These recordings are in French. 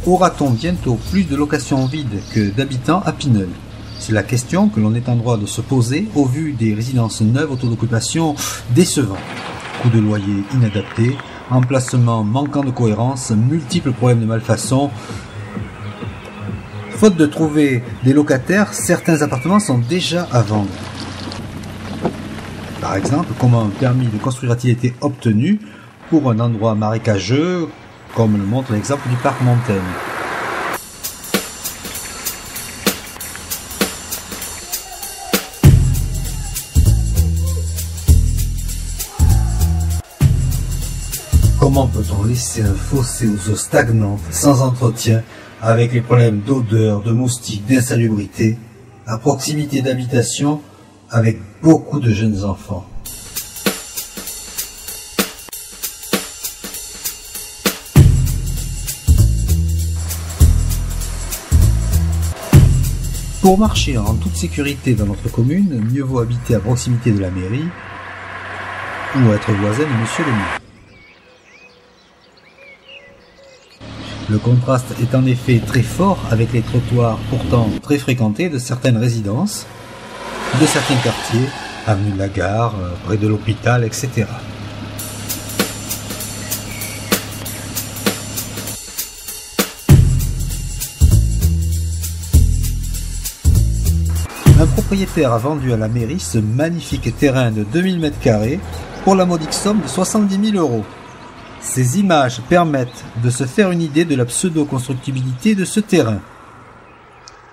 Aura-t-on bientôt plus de locations vides que d'habitants à Pineuilh? C'est la question que l'on est en droit de se poser au vu des résidences neuves au taux d'occupation décevant. Coût de loyer inadapté, emplacement manquant de cohérence, multiples problèmes de malfaçon. Faute de trouver des locataires, certains appartements sont déjà à vendre. Par exemple, comment un permis de construire a-t-il été obtenu pour un endroit marécageux, comme le montre l'exemple du parc Montaigne. Comment peut-on laisser un fossé aux eaux stagnantes, sans entretien, avec les problèmes d'odeur, de moustiques, d'insalubrité, à proximité d'habitation, avec beaucoup de jeunes enfants? Pour marcher en toute sécurité dans notre commune, mieux vaut habiter à proximité de la mairie ou être voisin de Monsieur le maire. Le contraste est en effet très fort avec les trottoirs pourtant très fréquentés de certaines résidences, de certains quartiers, avenue de la Gare, près de l'hôpital, etc. Un propriétaire a vendu à la mairie ce magnifique terrain de 2000 m² pour la modique somme de 70 000 €. Ces images permettent de se faire une idée de la pseudo-constructibilité de ce terrain.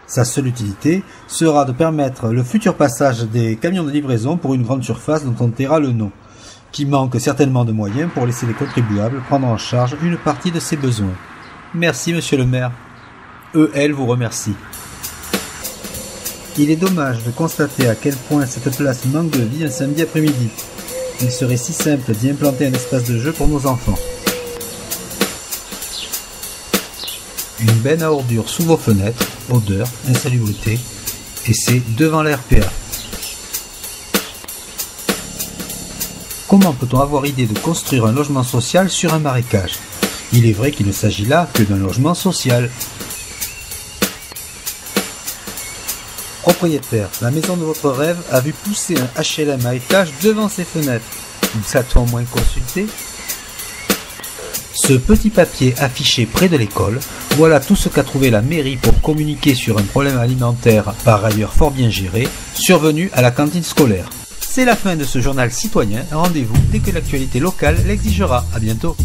Sa seule utilité sera de permettre le futur passage des camions de livraison pour une grande surface dont on taira le nom, qui manque certainement de moyens pour laisser les contribuables prendre en charge une partie de ses besoins. Merci Monsieur le maire. Elle vous remercie. Il est dommage de constater à quel point cette place manque de vie un samedi après-midi. Il serait si simple d'y implanter un espace de jeu pour nos enfants. Une benne à ordures sous vos fenêtres, odeur, insalubrité, et c'est devant la RPA. Comment peut-on avoir idée de construire un logement social sur un marécage? Il est vrai qu'il ne s'agit là que d'un logement social. Propriétaire, la maison de votre rêve a vu pousser un HLM à étage devant ses fenêtres. Vous a-t-on au moins consulté? Ce petit papier affiché près de l'école, voilà tout ce qu'a trouvé la mairie pour communiquer sur un problème alimentaire, par ailleurs fort bien géré, survenu à la cantine scolaire. C'est la fin de ce journal citoyen, rendez-vous dès que l'actualité locale l'exigera. À bientôt.